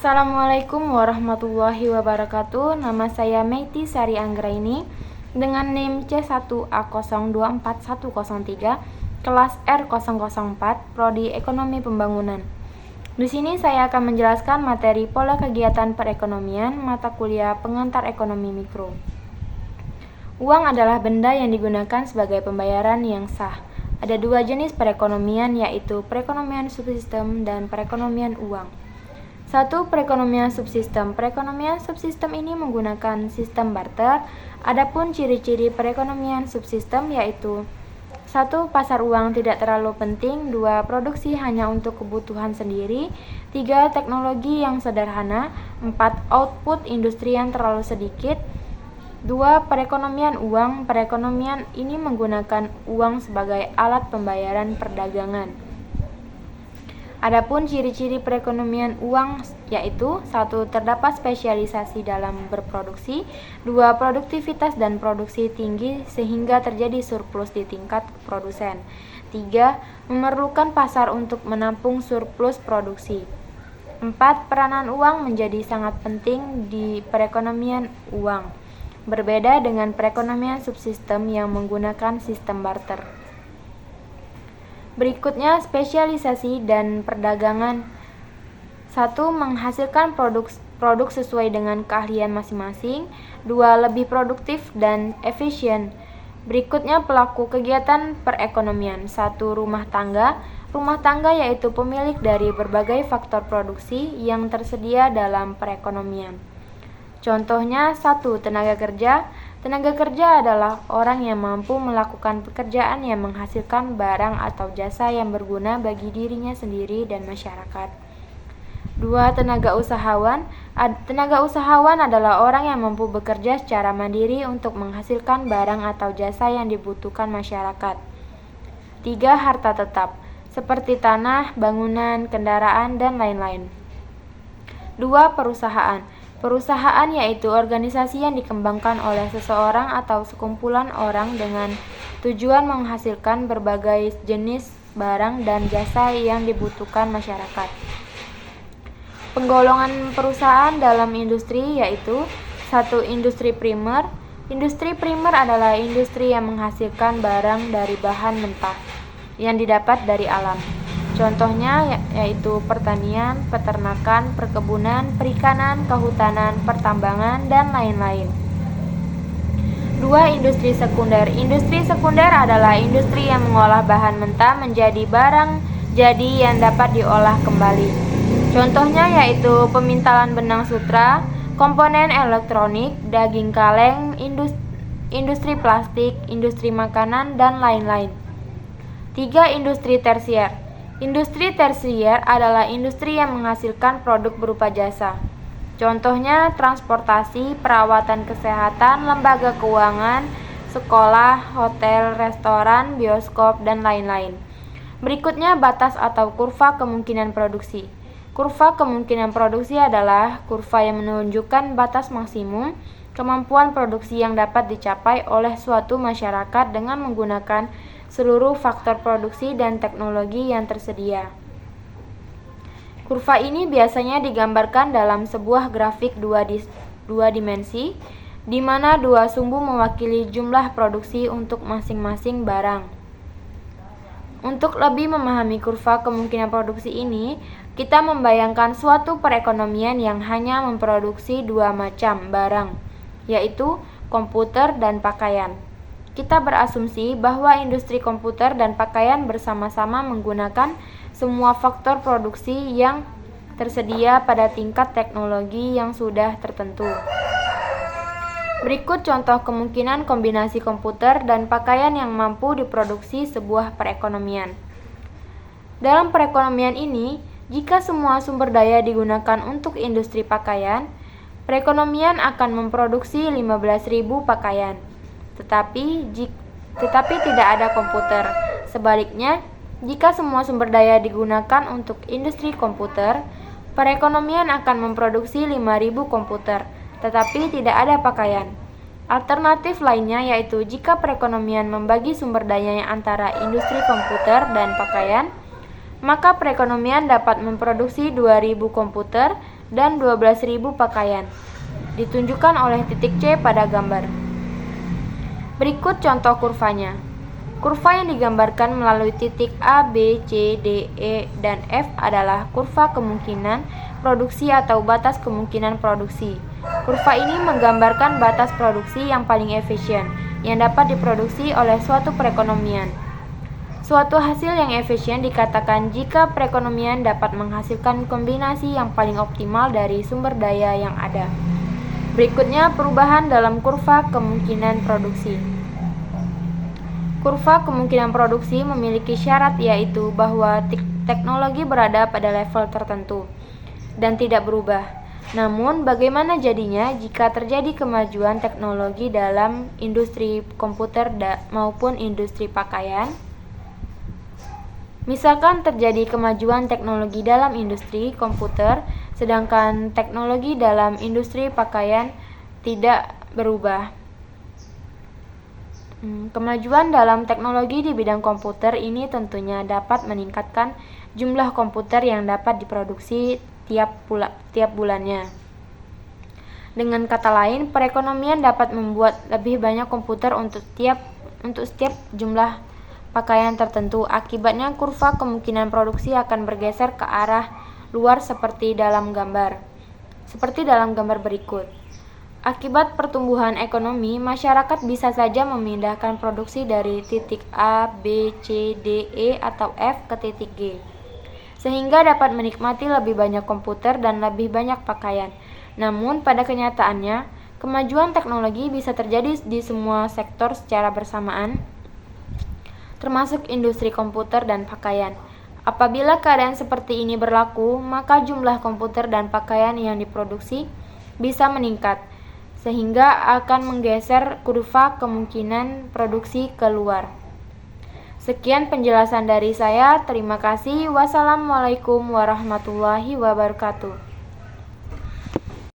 Assalamualaikum warahmatullahi wabarakatuh. Nama saya Meiti Sari Anggraini dengan NIM C1A024103 kelas R004 Prodi Ekonomi Pembangunan. Di sini saya akan menjelaskan materi pola kegiatan perekonomian mata kuliah pengantar ekonomi mikro. Uang adalah benda yang digunakan sebagai pembayaran yang sah. Ada dua jenis perekonomian, yaitu perekonomian subsistem dan perekonomian uang. 1. Perekonomian subsistem. Perekonomian subsistem ini menggunakan sistem barter. Adapun ciri-ciri perekonomian subsistem yaitu 1. Pasar uang tidak terlalu penting. 2. Produksi hanya untuk kebutuhan sendiri. 3. Teknologi yang sederhana. 4. Output industri yang terlalu sedikit. 2. Perekonomian uang. Perekonomian ini menggunakan uang sebagai alat pembayaran perdagangan. Adapun ciri-ciri perekonomian uang yaitu 1. Terdapat spesialisasi dalam berproduksi. 2. Produktivitas dan produksi tinggi sehingga terjadi surplus di tingkat produsen. 3. Memerlukan pasar untuk menampung surplus produksi. 4. Peranan uang menjadi sangat penting di perekonomian uang, berbeda dengan perekonomian subsistem yang menggunakan sistem barter. Berikutnya, spesialisasi dan perdagangan. 1. Menghasilkan produk sesuai dengan keahlian masing-masing. 2. Lebih produktif dan efisien. Berikutnya, pelaku kegiatan perekonomian. 1. Rumah tangga. Rumah tangga yaitu pemilik dari berbagai faktor produksi yang tersedia dalam perekonomian. Contohnya, 1. Tenaga kerja. Tenaga kerja adalah orang yang mampu melakukan pekerjaan yang menghasilkan barang atau jasa yang berguna bagi dirinya sendiri dan masyarakat. 2. Tenaga usahawan. Tenaga usahawan adalah orang yang mampu bekerja secara mandiri untuk menghasilkan barang atau jasa yang dibutuhkan masyarakat. 3. Harta tetap, seperti tanah, bangunan, kendaraan, dan lain-lain. 2. Perusahaan. Perusahaan yaitu organisasi yang dikembangkan oleh seseorang atau sekumpulan orang dengan tujuan menghasilkan berbagai jenis barang dan jasa yang dibutuhkan masyarakat. Penggolongan perusahaan dalam industri yaitu 1. Industri primer. Industri primer adalah industri yang menghasilkan barang dari bahan mentah yang didapat dari alam. Contohnya yaitu pertanian, peternakan, perkebunan, perikanan, kehutanan, pertambangan, dan lain-lain. 2. Industri sekunder. Industri sekunder adalah industri yang mengolah bahan mentah menjadi barang jadi yang dapat diolah kembali. Contohnya yaitu pemintalan benang sutra, komponen elektronik, daging kaleng, industri plastik, industri makanan, dan lain-lain. 3. Industri tersier. Industri tersier adalah industri yang menghasilkan produk berupa jasa. Contohnya transportasi, perawatan kesehatan, lembaga keuangan, sekolah, hotel, restoran, bioskop, dan lain-lain. Berikutnya batas atau kurva kemungkinan produksi. Kurva kemungkinan produksi adalah kurva yang menunjukkan batas maksimum kemampuan produksi yang dapat dicapai oleh suatu masyarakat dengan menggunakan seluruh faktor produksi dan teknologi yang tersedia. Kurva ini biasanya digambarkan dalam sebuah grafik dua dimensi, di mana dua sumbu mewakili jumlah produksi untuk masing-masing barang. Untuk lebih memahami kurva kemungkinan produksi ini, kita membayangkan suatu perekonomian yang hanya memproduksi dua macam barang, yaitu komputer dan pakaian. Kita berasumsi bahwa industri komputer dan pakaian bersama-sama menggunakan semua faktor produksi yang tersedia pada tingkat teknologi yang sudah tertentu. Berikut contoh kemungkinan kombinasi komputer dan pakaian yang mampu diproduksi sebuah perekonomian. Dalam perekonomian ini, jika semua sumber daya digunakan untuk industri pakaian, perekonomian akan memproduksi 15.000 pakaian. Tetapi tidak ada komputer. Sebaliknya, jika semua sumber daya digunakan untuk industri komputer, perekonomian akan memproduksi 5.000 komputer, tetapi tidak ada pakaian. Alternatif lainnya yaitu jika perekonomian membagi sumber dayanya antara industri komputer dan pakaian, maka perekonomian dapat memproduksi 2.000 komputer dan 12.000 pakaian. Ditunjukkan oleh titik C pada gambar. Berikut contoh kurvanya. Kurva yang digambarkan melalui titik A, B, C, D, E, dan F adalah kurva kemungkinan produksi atau batas kemungkinan produksi. Kurva ini menggambarkan batas produksi yang paling efisien yang dapat diproduksi oleh suatu perekonomian. Suatu hasil yang efisien dikatakan jika perekonomian dapat menghasilkan kombinasi yang paling optimal dari sumber daya yang ada. Berikutnya perubahan dalam kurva kemungkinan produksi. Kurva kemungkinan produksi memiliki syarat yaitu bahwa teknologi berada pada level tertentu dan tidak berubah. Namun, bagaimana jadinya jika terjadi kemajuan teknologi dalam industri komputer maupun industri pakaian? Misalkan terjadi kemajuan teknologi dalam industri komputer, sedangkan teknologi dalam industri pakaian tidak berubah. Kemajuan dalam teknologi di bidang komputer ini tentunya dapat meningkatkan jumlah komputer yang dapat diproduksi tiap bulannya. Dengan kata lain, perekonomian dapat membuat lebih banyak komputer untuk setiap jumlah pakaian tertentu. Akibatnya kurva kemungkinan produksi akan bergeser ke arah luar seperti dalam gambar berikut. Akibat pertumbuhan ekonomi, masyarakat bisa saja memindahkan produksi dari titik A, B, C, D, E, atau F ke titik G, sehingga dapat menikmati lebih banyak komputer dan lebih banyak pakaian. Namun, pada kenyataannya, kemajuan teknologi bisa terjadi di semua sektor secara bersamaan, termasuk industri komputer dan pakaian. Apabila keadaan seperti ini berlaku, maka jumlah komputer dan pakaian yang diproduksi bisa meningkat, sehingga akan menggeser kurva kemungkinan produksi keluar. Sekian penjelasan dari saya. Terima kasih. Wassalamualaikum warahmatullahi wabarakatuh.